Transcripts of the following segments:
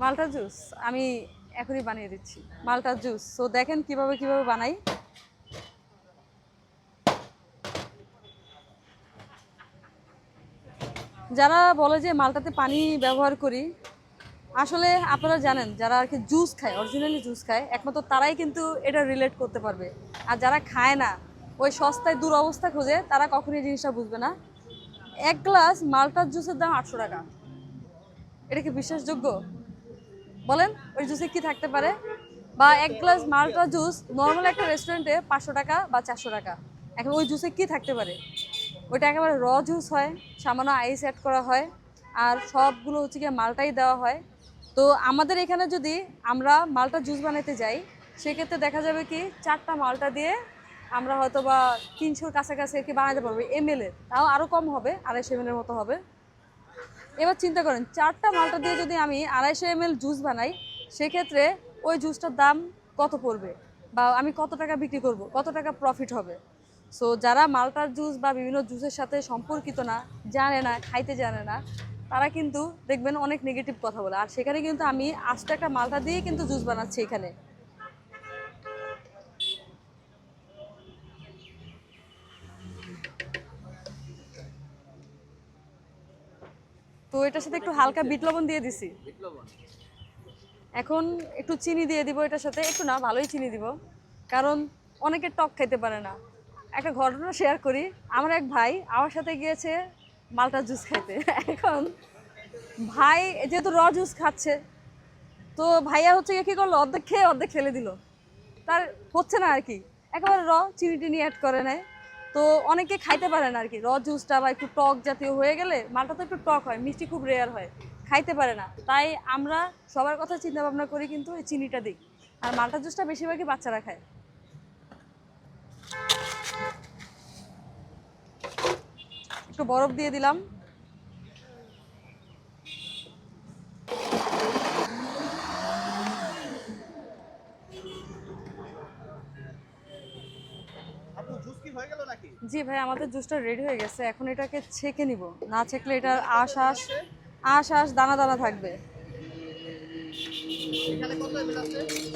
মালটা জুস আমি এখনই বানিয়ে দিচ্ছি। মালটা জুস, তো দেখেন কিভাবে কিভাবে বানাই। যারা বলে যে মালটাতে পানি ব্যবহার করি, আসলে আপনারা জানেন যারা আর কি জুস খায়, অরিজিনালি জুস খায়, একমাত্র তারাই কিন্তু এটা রিলেট করতে পারবে। আর যারা খায় না, ওই সস্তায় দুরবস্থা খোঁজে, তারা কখনোই জিনিসটা বুঝবে না। এক গ্লাস মালটার জুসের দাম 800 টাকা। এটা কি বিশ্বাসযোগ্য? বলেন ওই জুসে কি থাকতে পারে? বা এক গ্লাস মালটা জুস নর্মাল একটা রেস্টুরেন্টে 500 টাকা বা 400 টাকা। এখন ওই জুসে কি থাকতে পারে? ওইটা একেবারে র জুস হয়, সামান্য আইস অ্যাড করা হয়, আর সবগুলো হচ্ছে গিয়ে মালটাই দেওয়া হয়। তো আমাদের এখানে যদি আমরা মালটা জুস বানাতে যাই, সেক্ষেত্রে দেখা যাবে কি 4টা মালটা দিয়ে আমরা হয়তো বা 300-র কাছাকাছি কি বানাতে পারবো এমএল এর, তাও আরও কম হবে, 250 ml মতো হবে। এবার চিন্তা করেন 4টা মালটা দিয়ে যদি আমি 250 ml জুস বানাই, সেক্ষেত্রে ওই জুসটার দাম কত পড়বে, বা আমি কত টাকা বিক্রি করব, কত টাকা প্রফিট হবে। সো যারা মালটার জুস বা বিভিন্ন জুসের সাথে সম্পর্কিত না, জানে না, খাইতে জানে না, তারা কিন্তু দেখবেন অনেক নেগেটিভ কথা বলে। আর সেখানে কিন্তু আমি আস্ত একটা মালটা দিয়ে কিন্তু জুস বানাচ্ছি এখানে। তো এটার সাথে একটু হালকা বিট লবণ দিয়ে দিছি। এখন একটু চিনি দিয়ে দিব এটার সাথে, একটু না, ভালোই চিনি দিব, কারণ অনেকে টক খেতে পারে না। একটা ঘটনা শেয়ার করি, আমার এক ভাই আমার সাথে গিয়েছে মালটা জুস খাইতে। এখন ভাই যেহেতু র জুস খাচ্ছে, তো ভাইয়া হচ্ছে গিয়ে কী করলো, অর্ধেক খেয়ে অর্ধেক ফেলে দিল। তার হচ্ছে না আর কি, একেবারে র চিনি টিনি অ্যাড করে নেয়। তো অনেকে খাইতে পারে না আর কি, র জুসটা বা একটু টক জাতীয় হয়ে গেলে, মালটা তো একটু টক হয়, মিষ্টি খুব রেয়ার হয়, খাইতে পারে না। তাই আমরা সবার কথা চিন্তা ভাবনা করি কিন্তু এই চিনিটা দিই। আর মালটা জুসটা বেশিরভাগই বাচ্চারা খায়। একটু বরফ দিয়ে দিলাম। জি ভাই, আমাদের জুসটা রেডি হয়ে গেছে। এখন এটাকে ছেঁকে নিব, না ছেঁকলে এটার আঁশ আঁশ আঁশ আঁশ দানা দানা থাকবে।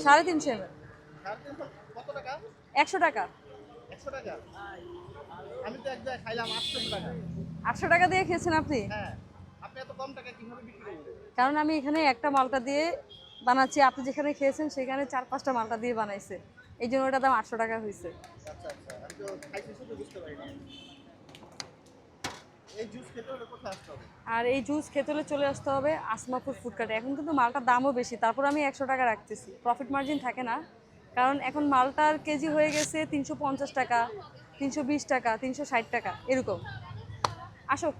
350 ml। 100 টাকা। 800 টাকা দিয়ে খেয়েছেন আপনি? কারণ আমি এখানে একটা মালটা দিয়ে বানাচ্ছি, আপনি যেখানে খেয়েছেন সেখানে 4-5টা মালটা দিয়ে বানাইছে, এই জন্য ওটার দাম 800 টাকা হয়েছে। আর এই জুস খেতে হলে চলে আসতে হবে আসমাপুর ফুডকার্টে। এখন কিন্তু মালটার দামও বেশি, তারপর আমি 100 টাকা রাখতেছি, প্রফিট মার্জিন থাকে না। কারণ এখন মালটার কেজি হয়ে গেছে 350 টাকা, 320 টাকা, 360 টাকা এরকম। আসো।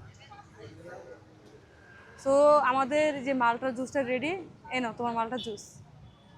সো আমাদের যে মালটার জুসটা রেডি, এ নাও তোমার মালটার জুস।